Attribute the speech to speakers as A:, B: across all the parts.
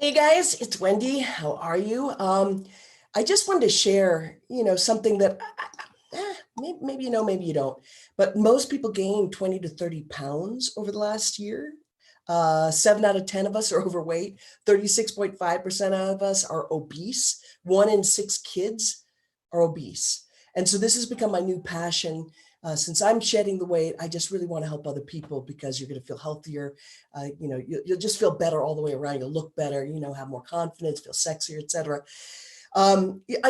A: Hey guys, it's Wendy. How are you? I just wanted to share, something that maybe you know, maybe you don't, but most people gain 20 to 30 pounds over the last year. 7 out of 10 of us are overweight. 36.5% of us are obese. 1 in 6 kids are obese. And so this has become my new passion. Since I'm shedding the weight, I just really want to help other people because you're going to feel healthier. You'll just feel better all the way around. You'll look better, have more confidence, feel sexier, etc.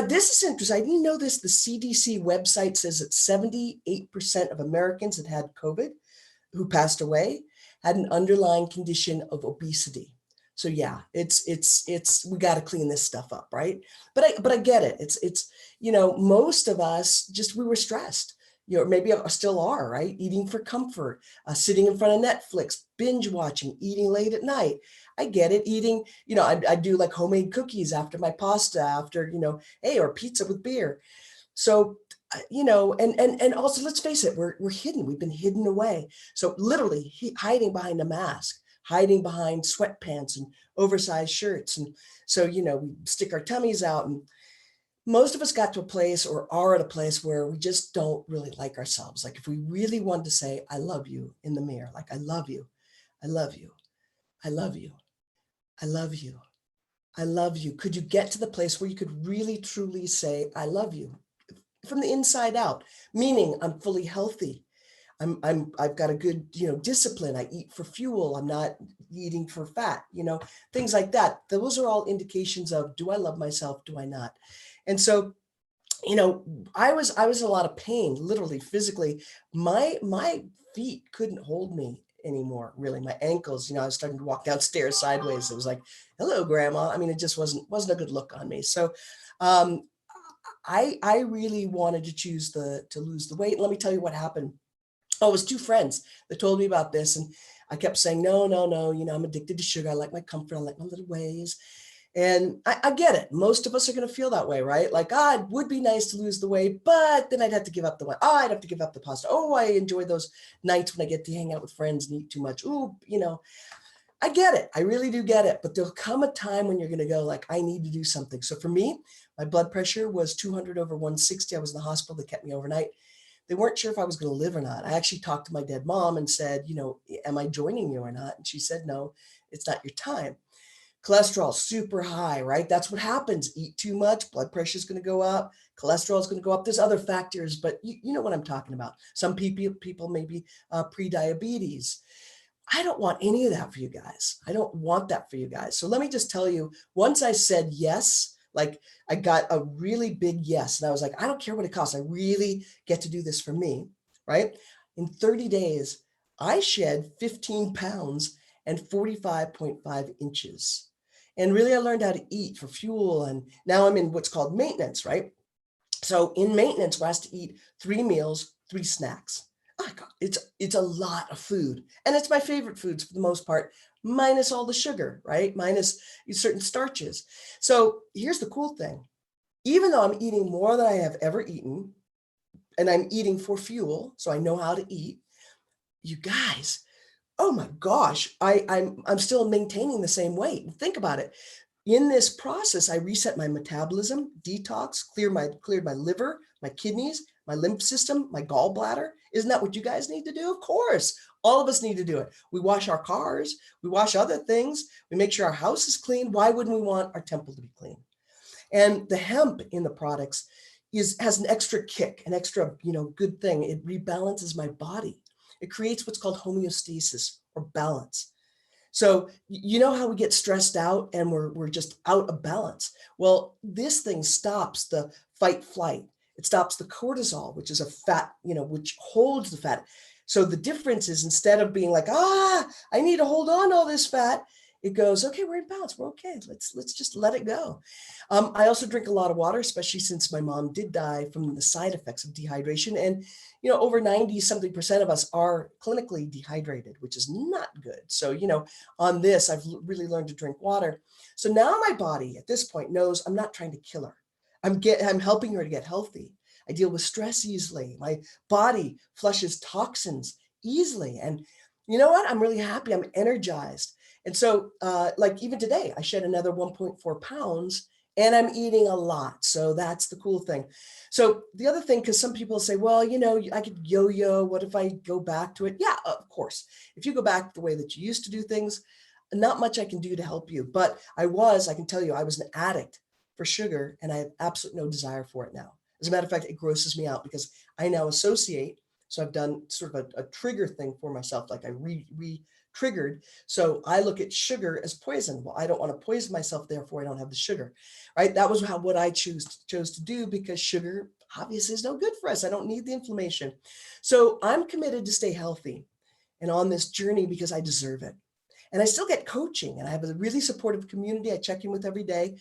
A: This is interesting. I didn't know this. The CDC website says that 78% of Americans that had COVID who passed away had an underlying condition of obesity. So yeah, it's we got to clean this stuff up, right? But I get it. It's most of us just we were stressed. Maybe still are, right? Eating for comfort, sitting in front of Netflix, binge watching, eating late at night. I get it. Eating, I do like homemade cookies after my pasta, after, hey, or pizza with beer. So, and also let's face it, we're hidden. We've been hidden away. So literally hiding behind a mask, hiding behind sweatpants and oversized shirts. And so, we stick our tummies out, and most of us got to a place or are at a place where we just don't really like ourselves. Like if we really wanted to say, I love you in the mirror, like I love you, I love you, I love you, I love you, I love you. Could you get to the place where you could really truly say, I love you from the inside out, meaning I'm fully healthy. I've got a good, discipline. I eat for fuel. I'm not eating for fat, things like that. Those are all indications of, do I love myself? Do I not? And so, I was in a lot of pain, literally physically. My feet couldn't hold me anymore, really. My ankles, I was starting to walk downstairs sideways. It was like, hello, grandma. I mean, it just wasn't a good look on me. So um I really wanted to choose to lose the weight. Let me tell you what happened. Oh, it was two friends that told me about this. And I kept saying, no, no, no, I'm addicted to sugar. I like my comfort. I like my little ways. And I get it. Most of us are going to feel that way, right? Like, it would be nice to lose the weight, but then I'd have to give up the one. Oh, I'd have to give up the pasta. Oh, I enjoy those nights when I get to hang out with friends and eat too much. Oh, I get it. I really do get it. But there'll come a time when you're going to go like, I need to do something. So for me, my blood pressure was 200 over 160. I was in the hospital. They kept me overnight. They weren't sure if I was going to live or not. I actually talked to my dead mom and said, am I joining you or not? And she said, no, it's not your time. Cholesterol super high, right? That's what happens. Eat too much, blood pressure is going to go up, cholesterol is going to go up. There's other factors, but you know what I'm talking about. Some people maybe pre-diabetes. I don't want any of that for you guys. I don't want that for you guys. So let me just tell you, once I said yes, like I got a really big yes. And I was like, I don't care what it costs. I really get to do this for me, right? In 30 days, I shed 15 pounds and 45.5 inches. And really, I learned how to eat for fuel. And now I'm in what's called maintenance, right? So in maintenance, we're asked to eat 3 meals, 3 snacks. Oh my God, it's a lot of food. And it's my favorite foods for the most part, minus all the sugar, right? Minus certain starches. So here's the cool thing. Even though I'm eating more than I have ever eaten, and I'm eating for fuel, so I know how to eat, you guys, oh my gosh, I'm still maintaining the same weight. Think about it. In this process, I reset my metabolism, detox, cleared my liver, my kidneys, my lymph system, my gallbladder. Isn't that what you guys need to do? Of course. All of us need to do it. We wash our cars, we wash other things, we make sure our house is clean. Why wouldn't we want our temple to be clean? And the hemp in the products has an extra kick, an extra, good thing. It rebalances my body. It creates what's called homeostasis or balance. So you know how we get stressed out and we're just out of balance. Well, this thing stops the fight flight. It stops the cortisol, which is a fat, which holds the fat. So the difference is instead of being like, I need to hold on to all this fat, it goes, okay, we're in balance. We're okay. Let's just let it go. I also drink a lot of water, especially since my mom did die from the side effects of dehydration. And over 90 something percent of us are clinically dehydrated, which is not good. So, on this, I've really learned to drink water. So now my body at this point knows I'm not trying to kill her. I'm helping her to get healthy. I deal with stress easily. My body flushes toxins easily. And you know what? I'm really happy. I'm energized. And so, like even today, I shed another 1.4 pounds and I'm eating a lot. So that's the cool thing. So the other thing, because some people say, well, I could yo-yo. What if I go back to it? Yeah, of course. If you go back the way that you used to do things, not much I can do to help you. But I can tell you, I was an addict for sugar and I have absolutely no desire for it now. As a matter of fact, it grosses me out because I now associate. So I've done sort of a trigger thing for myself, like I re-triggered. So I look at sugar as poison. Well, I don't want to poison myself, therefore I don't have the sugar, right? That was what I chose to do because sugar obviously is no good for us. I don't need the inflammation. So I'm committed to stay healthy and on this journey because I deserve it. And I still get coaching and I have a really supportive community I check in with every day.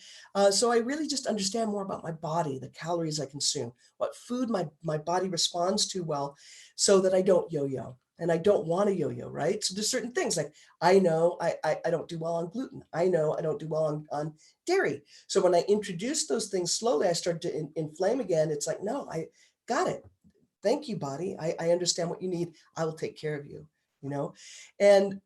A: So I really just understand more about my body, the calories I consume, what food my body responds to well, so that I don't yo-yo. And I don't want to yo-yo, right? So there's certain things like I know I don't do well on gluten. I know I don't do well on dairy. So when I introduce those things slowly, I start to inflame again. It's like, no, I got it. Thank you, body. I understand what you need. I will take care of you, you know? And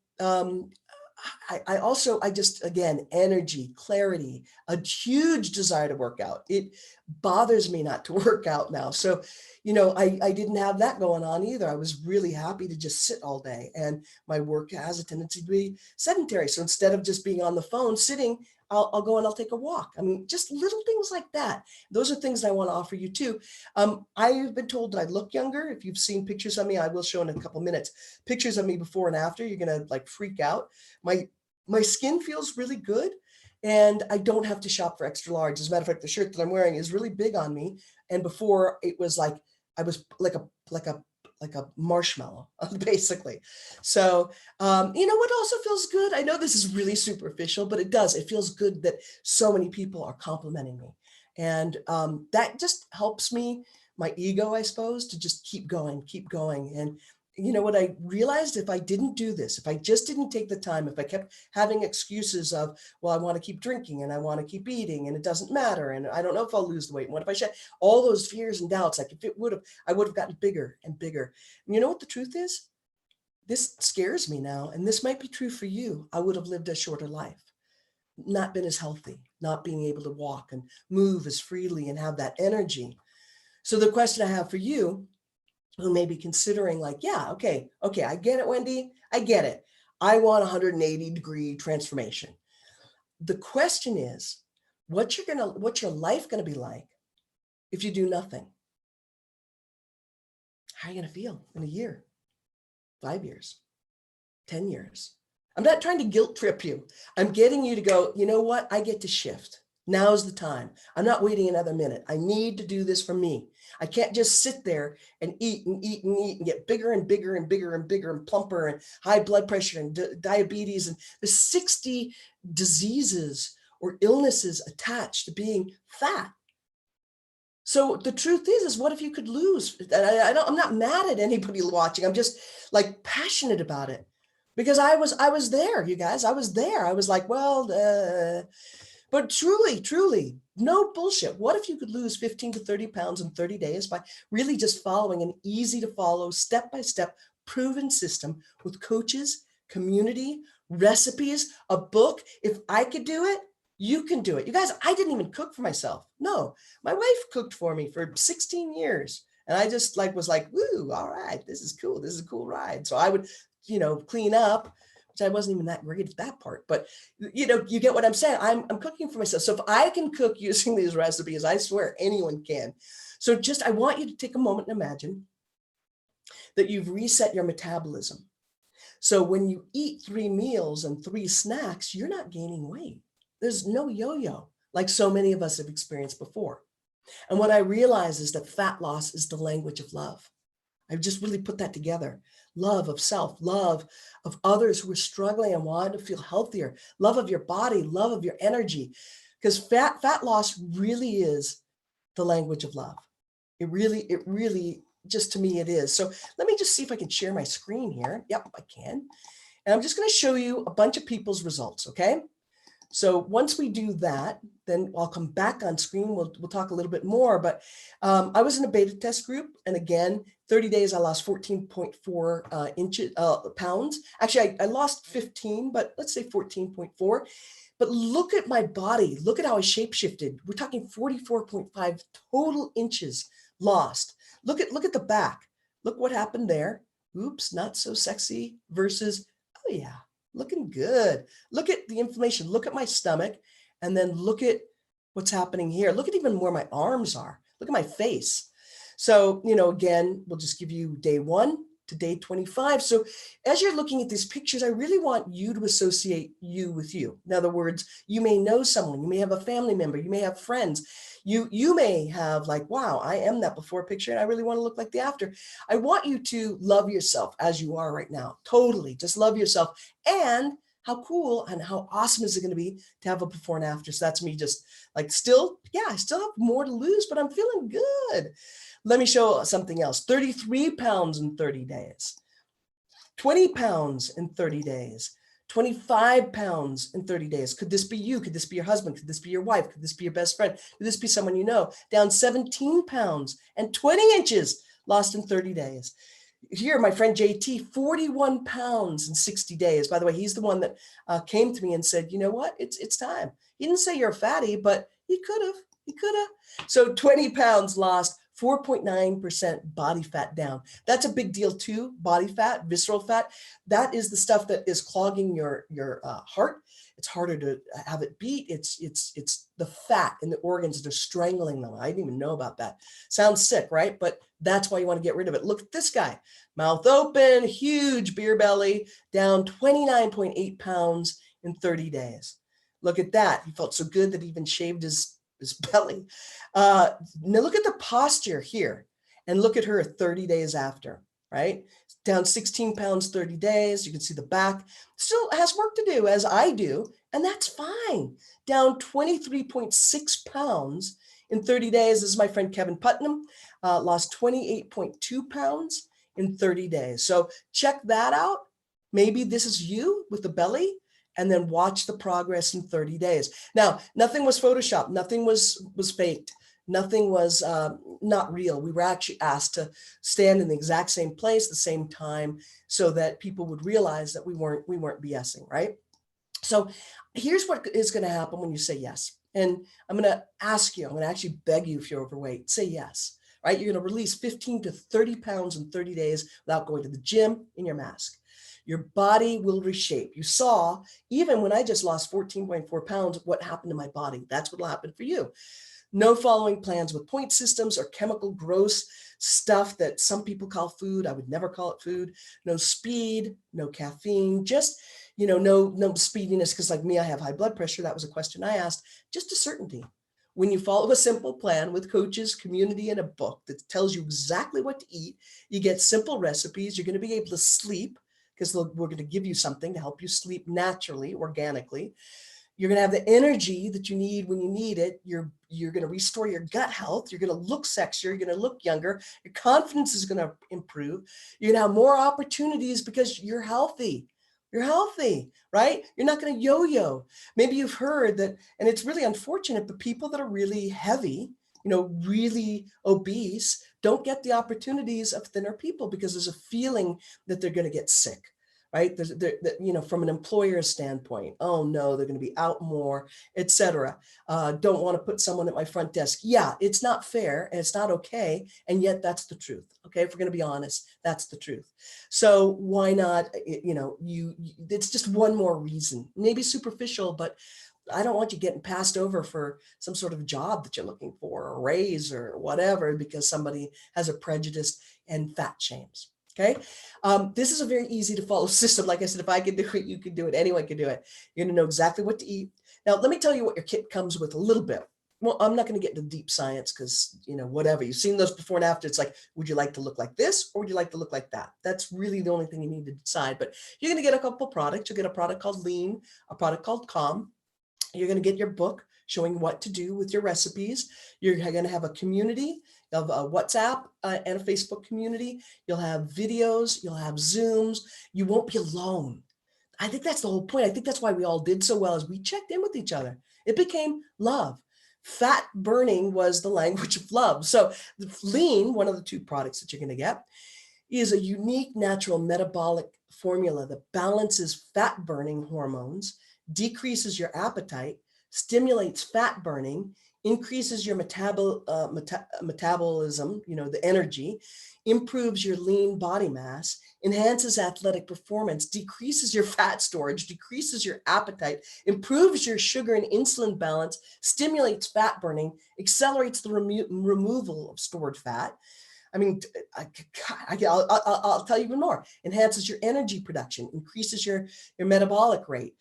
A: I also, again, energy, clarity, a huge desire to work out. It bothers me not to work out now. So, I didn't have that going on either. I was really happy to just sit all day and my work has a tendency to be sedentary. So instead of just being on the phone sitting, I'll go and I'll take a walk. I mean, just little things like that. Those are things I want to offer you too. I've been told that I look younger. If you've seen pictures of me, I will show in a couple minutes, pictures of me before and after. You're going to like freak out. My skin feels really good and I don't have to shop for extra large. As a matter of fact, the shirt that I'm wearing is really big on me. And before it was like, I was like a marshmallow, basically. So, what also feels good? I know this is really superficial, but it does. It feels good that so many people are complimenting me. And that just helps me, my ego, I suppose, to just keep going. And what I realized, if I didn't do this, if I just didn't take the time, if I kept having excuses of, well, I want to keep drinking and I want to keep eating and it doesn't matter. And I don't know if I'll lose the weight. And what if I shed all those fears and doubts? Like if it would have, I would have gotten bigger and bigger. And you know what the truth is? This scares me now. And this might be true for you. I would have lived a shorter life, not been as healthy, not being able to walk and move as freely and have that energy. So the question I have for you, who may be considering like, yeah, okay, I get it, Wendy, I get it. I want 180-degree transformation. The question is, what's your life gonna be like if you do nothing? How are you gonna feel in a year, 5 years, 10 years? I'm not trying to guilt trip you. I'm getting you to go, you know what? I get to shift. Now's the time. I'm not waiting another minute. I need to do this for me. I can't just sit there and eat and eat and eat and get bigger and bigger and bigger and bigger and plumper and high blood pressure and diabetes and the 60 diseases or illnesses attached to being fat. So the truth is what if you could lose? I'm not mad at anybody watching. I'm just like passionate about it because I was there, you guys. I was there. I was like, well, but truly, no bullshit. What if you could lose 15 to 30 pounds in 30 days by really just following an easy to follow, step-by-step, proven system with coaches, community, recipes, a book? If I could do it, you can do it. You guys, I didn't even cook for myself. No, my wife cooked for me for 16 years. And I just was like, woo, all right, this is cool. This is a cool ride. So I would, clean up, which I wasn't even that great at that part, but you get what I'm saying. I'm cooking for myself. So if I can cook using these recipes, I swear anyone can. So I want you to take a moment and imagine that you've reset your metabolism. So when you eat 3 meals and 3 snacks, you're not gaining weight. There's no yo-yo like so many of us have experienced before. And what I realize is that fat loss is the language of love. I've just really put that together. Love of self, love of others who are struggling and want to feel healthier, love of your body, love of your energy. Because fat loss really is the language of love. It really, just to me, it is. So let me just see if I can share my screen here. Yep, I can. And I'm just going to show you a bunch of people's results, okay? So once we do that, then I'll come back on screen. We'll talk a little bit more, but I was in a beta test group. And again, 30 days, I lost 14.4 pounds. Actually, I lost 15, but let's say 14.4. But look at my body. Look at how I shapeshifted. We're talking 44.5 total inches lost. Look at the back. Look what happened there. Oops, not so sexy versus, oh yeah, looking good. Look at the inflammation. Look at my stomach, and then look at what's happening here. Look at even where my arms are. Look at my face. So, again, we'll just give you day 1 to day 25. So as you're looking at these pictures, I really want you to associate you with you. In other words, you may know someone, you may have a family member, you may have friends. You may have like, wow, I am that before picture and I really want to look like the after. I want you to love yourself as you are right now. Totally. Just love yourself. And how cool and how awesome is it going to be to have a before and after? So that's me just like I still have more to lose, but I'm feeling good. Let me show something else. 33 pounds in 30 days, 20 pounds in 30 days, 25 pounds in 30 days. Could this be you? Could this be your husband? Could this be your wife? Could this be your best friend? Could this be someone you know? Down 17 pounds and 20 inches lost in 30 days. Here, my friend JT, 41 pounds in 60 days. By the way, he's the one that came to me and said, you know what, it's time. He didn't say you're a fatty, but he could have. So 20 pounds lost, 4.9% body fat down. That's a big deal too. Body fat, visceral fat, that is the stuff that is clogging your heart. It's harder to have it beat. It's the fat in the organs that are strangling them. I didn't even know about that. Sounds sick, right? But that's why you want to get rid of it. Look at this guy, mouth open, huge beer belly, down 29.8 pounds in 30 days. Look at that. He felt so good that he even shaved his belly. Now look at the posture here and look at her 30 days after, right? Down 16 pounds, 30 days. You can see the back still has work to do, as I do, and that's fine. Down 23.6 pounds in 30 days. This is my friend Kevin Putnam, lost 28.2 pounds in 30 days. So check that out. Maybe this is you with the belly, and then watch the progress in 30 days. Now, nothing was Photoshopped. Nothing was faked. Nothing was not real. We were actually asked to stand in the exact same place, the same time, so that people would realize that we weren't BSing, right? So here's what is going to happen when you say yes. And I'm going to ask you, I'm going to actually beg you, if you're overweight, say yes, right? You're going to release 15 to 30 pounds in 30 days without going to the gym in your mask. Your body will reshape. You saw, even when I just lost 14.4 pounds, what happened to my body. That's what will happen for you. No following plans with point systems or chemical gross stuff that some people call food. I would never call it food. No speed, no caffeine, just, no speediness, because like me, I have high blood pressure. That was a question I asked. Just a certainty. When you follow a simple plan with coaches, community, and a book that tells you exactly what to eat, you get simple recipes. You're going to be able to sleep, because we're going to give you something to help you sleep naturally, organically. You're going to have the energy that you need when you need it. You're going to restore your gut health. You're going to look sexier. You're going to look younger. Your confidence is going to improve. You're going to have more opportunities because you're healthy. You're healthy, right? You're not going to yo-yo. Maybe you've heard that, and it's really unfortunate, but people that are really heavy, really obese, don't get the opportunities of thinner people because there's a feeling that they're going to get sick, right? From an employer standpoint, oh no, they're going to be out more, etc. Don't want to put someone at my front desk. Yeah, it's not fair and it's not okay. And yet that's the truth. Okay, if we're going to be honest, that's the truth. So why not, it's just one more reason, maybe superficial, but I don't want you getting passed over for some sort of job that you're looking for, a raise or whatever, because somebody has a prejudice and fat shames. Okay. This is a very easy to follow system. Like I said, if I can do it, you can do it. Anyone can do it. You're going to know exactly what to eat. Now, let me tell you what your kit comes with a little bit. Well, I'm not going to get into deep science because, whatever. You've seen those before and after. It's like, would you like to look like this or would you like to look like that? That's really the only thing you need to decide. But you're going to get a couple products. You'll get a product called Lean, a product called Calm. You're going to get your book showing what to do with your recipes. You're going to have a community of a WhatsApp and a Facebook community. You'll have videos, you'll have Zooms. You won't be alone. I think that's the whole point. I think that's why we all did so well, is we checked in with each other. It became love. Fat burning was the language of love. So the lean, one of the two products that you're going to get, is a unique natural metabolic formula that balances fat burning hormones, decreases your appetite, stimulates fat burning, increases your metabolism, the energy, improves your lean body mass, enhances athletic performance, decreases your fat storage, decreases your appetite, improves your sugar and insulin balance, stimulates fat burning, accelerates the removal of stored fat. I mean, I'll tell you even more. Enhances your energy production, increases your metabolic rate,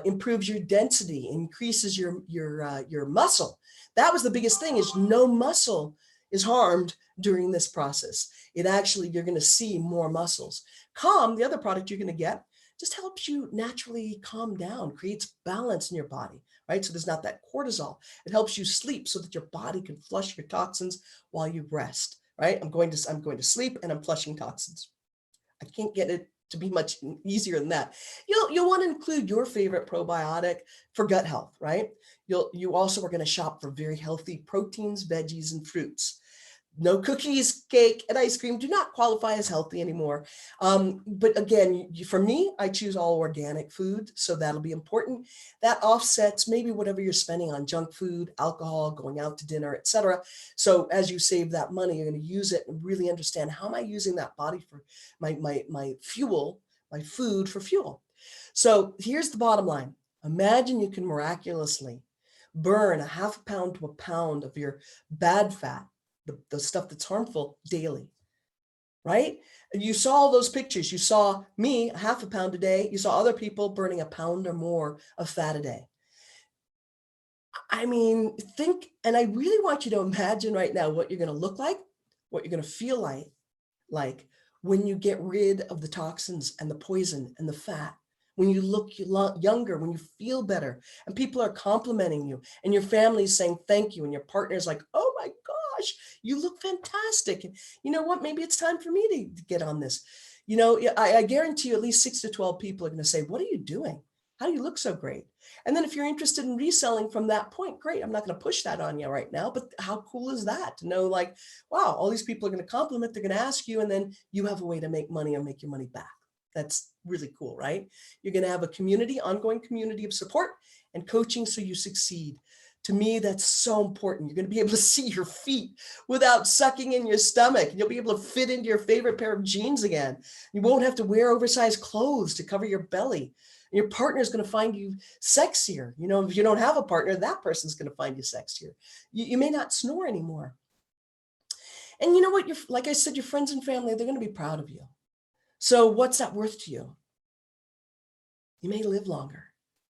A: improves your density, increases your muscle. That was the biggest thing, is no muscle is harmed during this process. It actually, you're going to see more muscles. Calm, the other product you're going to get, just helps you naturally calm down, creates balance in your body, right? So there's not that cortisol. It helps you sleep so that your body can flush your toxins while you rest. Right? I'm going to sleep and I'm flushing toxins. I can't get it to be much easier than that. You'll want to include your favorite probiotic for gut health, right? You also are going to shop for very healthy proteins, veggies, and fruits. No cookies, cake, and ice cream do not qualify as healthy anymore. But again, for me, I choose all organic food, so that'll be important. That offsets maybe whatever you're spending on junk food, alcohol, going out to dinner, etc. So as you save that money, you're going to use it and really understand, how am I using that body for my fuel, my food for fuel. So here's the bottom line. Imagine you can miraculously burn a half a pound to a pound of your bad fat, the stuff that's harmful, daily, right? And you saw those pictures. You saw me, a half a pound a day. You saw other people burning a pound or more of fat a day. I mean, think, and I really want you to imagine right now what you're going to look like, what you're going to feel like when you get rid of the toxins and the poison and the fat, when you look younger, when you feel better, and people are complimenting you, and your family is saying thank you, and your partner's like, oh my gosh, you look fantastic. And you know what? Maybe it's time for me to get on this. I guarantee you at least 6 to 12 people are going to say, what are you doing? How do you look so great? And then if you're interested in reselling from that point, great. I'm not going to push that on you right now, but how cool is that to know, like, wow, all these people are going to compliment, they're going to ask you, and then you have a way to make money or make your money back. That's really cool, right? You're going to have a community, ongoing community of support and coaching so you succeed. To me, that's so important. You're going to be able to see your feet without sucking in your stomach. You'll be able to fit into your favorite pair of jeans again. You won't have to wear oversized clothes to cover your belly. Your partner is going to find you sexier. If you don't have a partner, that person's going to find you sexier. You may not snore anymore. And you know what? Like I said, your friends and family, they're going to be proud of you. So what's that worth to you? You may live longer.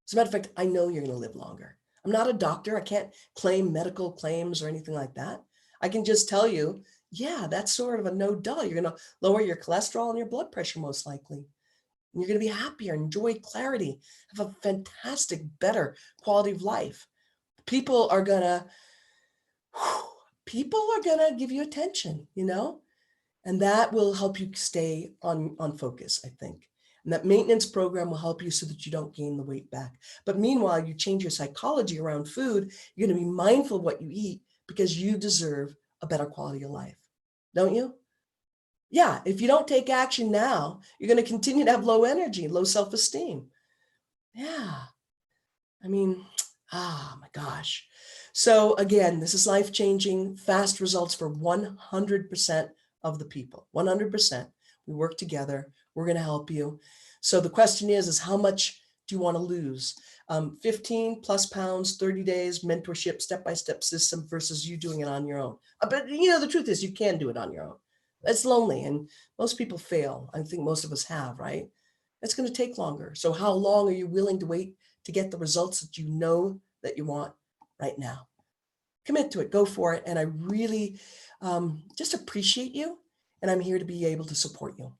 A: As a matter of fact, I know you're going to live longer. I'm not a doctor. I can't claim medical claims or anything like that. I can just tell you, yeah, that's sort of a no duh. You're going to lower your cholesterol and your blood pressure most likely. And you're going to be happier, enjoy clarity, have a fantastic, better quality of life. People are going to give you attention, and that will help you stay on focus, I think. And that maintenance program will help you so that you don't gain the weight back. But meanwhile, you change your psychology around food. You're going to be mindful of what you eat because you deserve a better quality of life. Don't you? Yeah, if you don't take action now, you're going to continue to have low energy, low self-esteem. Yeah. I mean, my gosh. So again, this is life-changing, fast results for 100% of the people, 100%. We work together. We're going to help you. So the question is how much do you want to lose? 15 plus pounds, 30 days, mentorship, step-by-step system versus you doing it on your own. But the truth is you can do it on your own. It's lonely and most people fail. I think most of us have, right? It's going to take longer. So how long are you willing to wait to get the results that you know that you want right now? Commit to it, go for it. And I really just appreciate you. And I'm here to be able to support you.